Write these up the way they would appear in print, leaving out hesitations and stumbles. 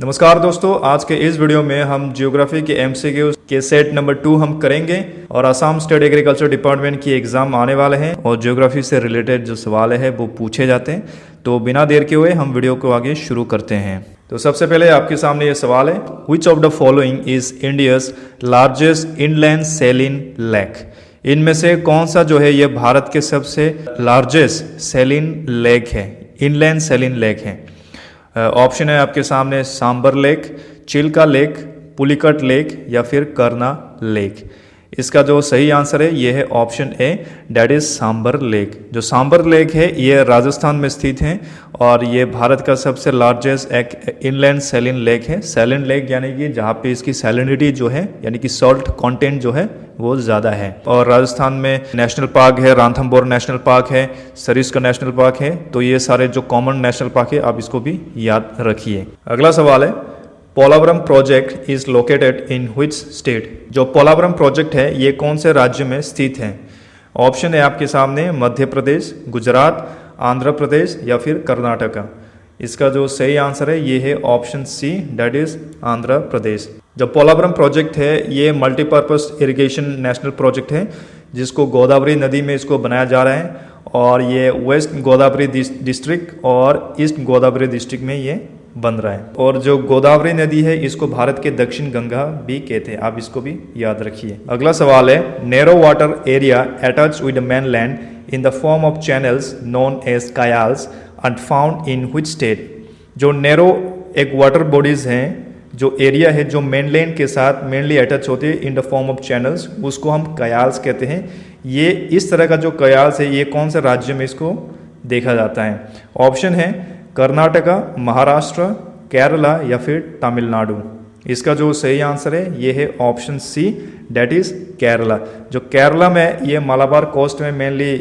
नमस्कार दोस्तों, आज के इस वीडियो में हम ज्योग्राफी के एमसीक्यू के सेट नंबर 2 हम करेंगे और असम स्टेट एग्रीकल्चर डिपार्टमेंट की एग्जाम आने वाले हैं और ज्योग्राफी से रिलेटेड जो सवाल है वो पूछे जाते हैं। तो बिना देर के हुए हम वीडियो को आगे शुरू करते हैं। तो सबसे पहले आपके सामने ये सवाल है, which of the following is India's largest inland saline lake. इनमें से कौन सा जो है ये भारत के सबसे लार्जेस्ट सैलिन लेक है, इनलैंड सैलिन लेक है। ऑप्शन है आपके सामने Sambhar lake, Chilka lake, Pulicat lake या फिर करना लेक। इसका जो सही आंसर है ये है option A, that is Sambhar lake. जो सांबर लेक है ये राजस्थान में स्थित है और ये भारत का सबसे लार्जेस्ट एक इनलैंड सैलिन लेक है। सैलिन लेक यानी कि जहाँ पे इसकी सैलिनिटी जो है यानी कि सॉल्ट कंटेंट जो है वो ज़्यादा है। और राजस्थान में नेशनल पार्क है, रांथमबोर नेशनल पार्क है, सरिस्का नेशनल पार्क है। तो ये सारे जो कॉमन नेशनल पार्क है आप इसको भी याद रखिए। अगला सवाल है, Polavaram project is located in which state. जो पोलावरम प्रोजेक्ट है ये कौन से राज्य में स्थित है। ऑप्शन है आपके सामने मध्य प्रदेश, गुजरात, आंध्र प्रदेश या फिर कर्नाटका। इसका जो सही आंसर है ये है option C, that is Andhra Pradesh. जो पोलावरम प्रोजेक्ट है ये मल्टीपर्पस इरिगेशन नेशनल प्रोजेक्ट है जिसको गोदावरी नदी में इसको बनाया जा रहा है और ये वेस्ट गोदावरी डिस्ट्रिक्ट और ईस्ट गोदावरी डिस्ट्रिक्ट में ये बन रहा है। और जो गोदावरी नदी है इसको भारत के दक्षिण गंगा भी कहते हैं, आप इसको भी याद रखिए। अगला सवाल है, narrow water area attached with mainland in the form of channels known as kayals and found in which state. जो नैरो एक वाटर बॉडीज हैं, जो एरिया है जो मेनलैंड के साथ मेनली अटैच होते हैं इन द फॉर्म ऑफ चैनल्स, उसको हम कयाल्स कहते हैं। ये इस तरह का जो कयाल्स है ये कौन से राज्य में इसको देखा जाता है। ऑप्शन है कर्नाटका, महाराष्ट्र, केरला या फिर तमिलनाडु। इसका जो सही आंसर है ये है option C, that is Kerala. जो केरला में ये मलाबार कोस्ट में मेनली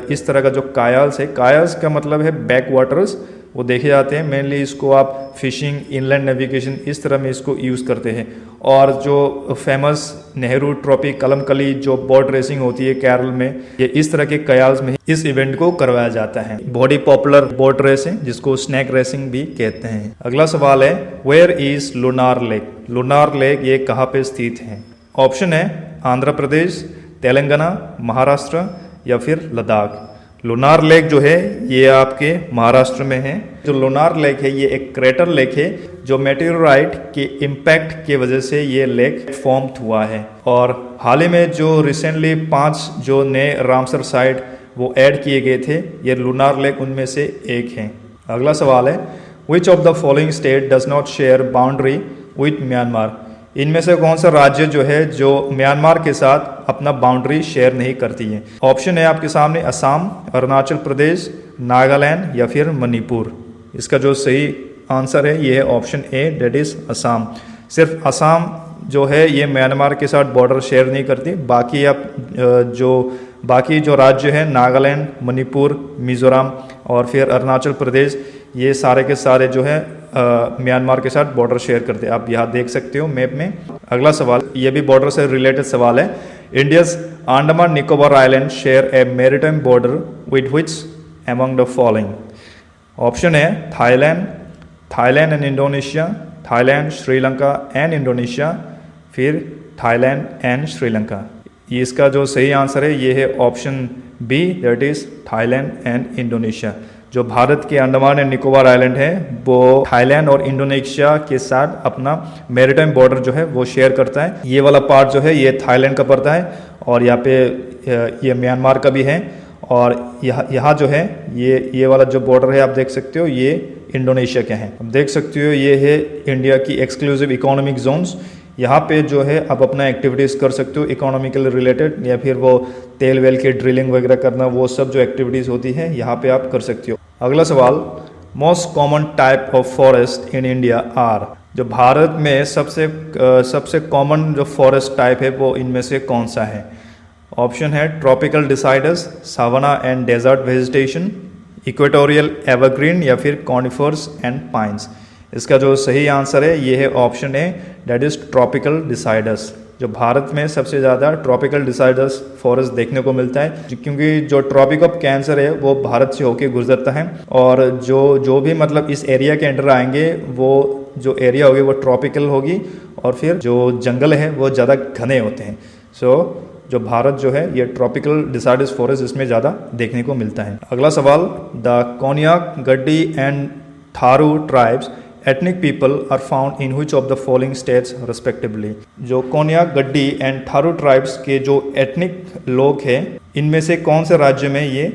इस तरह का जो कायाल्स है, कायाल्स का मतलब है बैक वाटर्स, वो देखे जाते हैं। मेनली इसको आप फिशिंग, इनलैंड नेविगेशन इस तरह में इसको यूज़ करते हैं। और जो फेमस नेहरू ट्रॉफी कलमकली जो बोट रेसिंग होती है केरल में, ये इस तरह के कयाल्स में इस इवेंट को करवाया जाता है। बड़ी पॉपुलर बोट रेस है जिसको स्नैक रेसिंग भी कहते हैं। अगला सवाल है, where is Lonar lake. Lonar lake ये कहाँ पे स्थित है। ऑप्शन है आंध्र प्रदेश, तेलंगाना, महाराष्ट्र या फिर लद्दाख। लुनार लेक जो है ये आपके महाराष्ट्र में है। जो लुनार लेक है ये एक क्रेटर लेक है जो मेटेओराइट के इम्पैक्ट की वजह से ये लेक फॉर्म हुआ है। और हाल ही में जो रिसेंटली 5 जो नए रामसर साइट वो ऐड किए गए थे, ये लुनार लेक उनमें से एक है। अगला सवाल है, which of the following state does not share boundary with Myanmar. इनमें से कौन सा राज्य जो है जो म्यांमार के साथ अपना बाउंड्री शेयर नहीं करती है। ऑप्शन है आपके सामने असम, अरुणाचल प्रदेश, नागालैंड या फिर मणिपुर। इसका जो सही आंसर है ये है option A, that is Assam. सिर्फ असम जो है ये म्यांमार के साथ बॉर्डर शेयर नहीं करती। बाकी जो राज्य है नागालैंड, मणिपुर, मिजोरम और फिर अरुणाचल प्रदेश, ये सारे के सारे जो है म्यांमार के साथ बॉर्डर शेयर करते हैं। आप यहाँ देख सकते हो मैप में। अगला सवाल ये भी बॉर्डर से रिलेटेड सवाल है, India's Andaman Nicobar island share a maritime border with which among the following. Option है Thailand and Indonesia, Thailand, Sri Lanka and Indonesia, फिर थाईलैंड एंड श्रीलंका। इसका जो सही आंसर है ये है option B, that is Thailand and Indonesia. जो भारत के अंडमान एंड निकोबार आइलैंड है वो थाईलैंड और इंडोनेशिया के साथ अपना मैरीटाइम बॉर्डर जो है वो शेयर करता है। ये वाला पार्ट जो है ये थाईलैंड का पड़ता है और यहाँ पे ये म्यांमार का भी है। और यहाँ जो है ये वाला जो बॉर्डर है आप देख सकते हो ये इंडोनेशिया के हैं। आप देख सकते हो ये है इंडिया की एक्सक्लूसिव इकोनॉमिक जोन्स। यहाँ पे जो है आप अपना एक्टिविटीज़ कर सकते हो इकोनॉमिकल रिलेटेड, या फिर वो तेल वेल की ड्रिलिंग वगैरह करना, वो सब जो एक्टिविटीज़ होती है यहाँ पे आप कर सकते हो। अगला सवाल, most common type of forest in India are. जो भारत में सबसे कॉमन जो फॉरेस्ट टाइप है वो इनमें से कौन सा है। ऑप्शन है tropical deciduous, savanna and desert vegetation, equatorial evergreen या फिर कॉनिफर्स एंड पाइन्स। इसका जो सही आंसर है ये है option A, that is tropical deciduous. जो भारत में सबसे ज़्यादा ट्रॉपिकल डिसाइडस फॉरेस्ट देखने को मिलता है, क्योंकि जो ट्रॉपिक ऑफ कैंसर है वो भारत से होके गुजरता है और जो भी मतलब इस एरिया के अंडर आएंगे वो जो एरिया होगी वो ट्रॉपिकल होगी और फिर जो जंगल है वो ज़्यादा घने होते हैं। सो जो भारत जो है ये ट्रॉपिकल डिसाइडस फॉरेस्ट इसमें ज़्यादा देखने को मिलता है। अगला सवाल, the Konyak, Gaddi and Tharu tribes ethnic people are found in which of the following states respectively. जो कोन्याक, गड्डी एंड थारू ट्राइब्स के जो एथनिक लोग हैं इनमें से कौन से राज्य में ये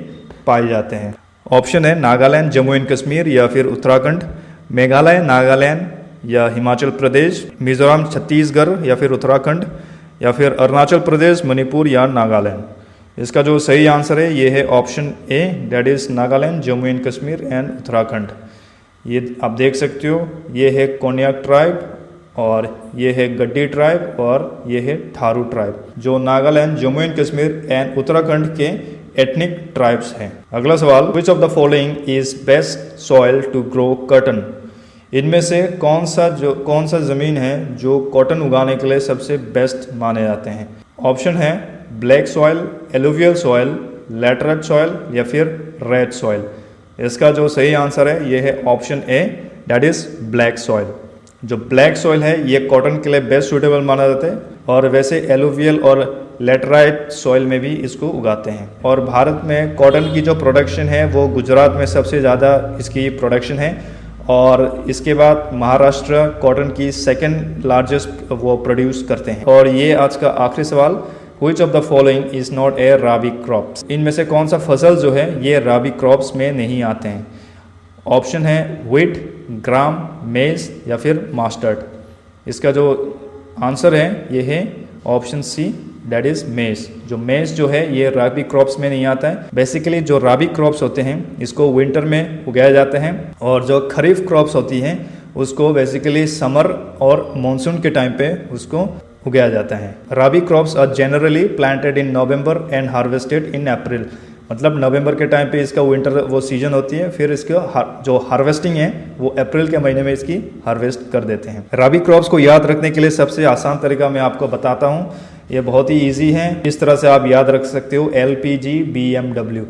पाए जाते हैं? ऑप्शन है नागालैंड, जम्मू एंड कश्मीर या फिर उत्तराखंड, मेघालय, नागालैंड या हिमाचल प्रदेश, मिजोरम, छत्तीसगढ़ या फिर उत्तराखंड, या फिर अरुणाचल प्रदेश, मणिपुर या नागालैंड। इसका जो सही आंसर है ये है option A, that is Nagaland, Jammu and Kashmir and Uttarakhand. ये आप देख सकते हो, ये है कोन्याक ट्राइब और ये है गड्डी ट्राइब और ये है थारू ट्राइब, जो नागालैंड, जम्मू एंड कश्मीर एंड उत्तराखंड के एथनिक ट्राइब्स हैं। अगला सवाल, which of the following is best soil to grow cotton. इनमें से कौन सा ज़मीन है जो कॉटन उगाने के लिए सबसे बेस्ट माने जाते हैं? ऑप्शन है black soil, alluvial soil, laterite soil या फिर रेड सॉइल। इसका जो सही आंसर है ये है option A, that is black soil. जो ब्लैक सॉइल है ये कॉटन के लिए बेस्ट सूटेबल माना जाता है और वैसे एलुवियल और लैटराइट सॉइल में भी इसको उगाते हैं। और भारत में कॉटन की जो प्रोडक्शन है वो गुजरात में सबसे ज़्यादा इसकी प्रोडक्शन है और इसके बाद महाराष्ट्र कॉटन की सेकंड लार्जेस्ट वो प्रोड्यूस करते हैं। और ये आज का आखिरी सवाल, Which of the following is not a rabi crops? इनमें से कौन सा फसल जो है ये राबी क्रॉप्स में नहीं आते हैं? ऑप्शन है व्हीट, ग्राम, मेज या फिर मस्टर्ड। इसका जो आंसर है ये है ऑप्शन सी, दैट इज मेज। जो मेज जो है ये राबी क्रॉप्स में नहीं आता है। बेसिकली जो राबी क्रॉप्स होते हैं इसको विंटर में उगाए जाते हैं और जो खरीफ क्रॉप्स होती हैं उसको बेसिकली समर और मानसून के टाइम पे उसको उगाया जाता है। Rabi crops are generally planted in November and harvested in April. मतलब नवंबर के टाइम पे इसका विंटर वो सीजन होती है, फिर इसका जो हार्वेस्टिंग है वो अप्रैल के महीने में इसकी हार्वेस्ट कर देते हैं। राबी क्रॉप्स को याद रखने के लिए सबसे आसान तरीका मैं आपको बताता हूँ, ये बहुत ही ईजी है। इस तरह से आप याद रख सकते हो LPG BMW।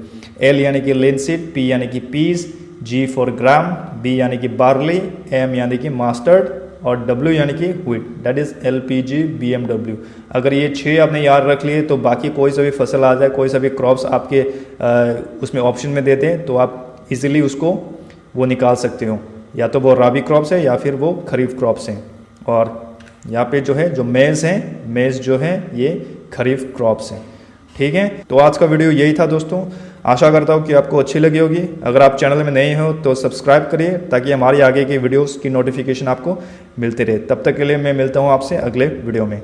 L यानी कि लिनसीड, P यानी कि peas, G for gram, B यानी कि बार्ली, M यानी कि मस्टर्ड और W यानी कि wheat, that is LPG BMW। अगर ये 6 आपने याद रख लिए तो बाकी कोई सा भी फसल आ जाए, कोई सा भी क्रॉप्स आपके उसमें ऑप्शन में देते हैं तो आप इजीली उसको वो निकाल सकते हो, या तो वो राबी क्रॉप्स है या फिर वो खरीफ क्रॉप्स हैं। और यहाँ पे जो है जो मेज हैं, मेज जो है ये खरीफ क्रॉप्स हैं। ठीक है, तो आज का वीडियो यही था दोस्तों। आशा करता हूँ कि आपको अच्छी लगी होगी। अगर आप चैनल में नए हो तो सब्सक्राइब करिए ताकि हमारी आगे की वीडियोस की नोटिफिकेशन आपको मिलती रहे। तब तक के लिए मैं मिलता हूँ आपसे अगले वीडियो में।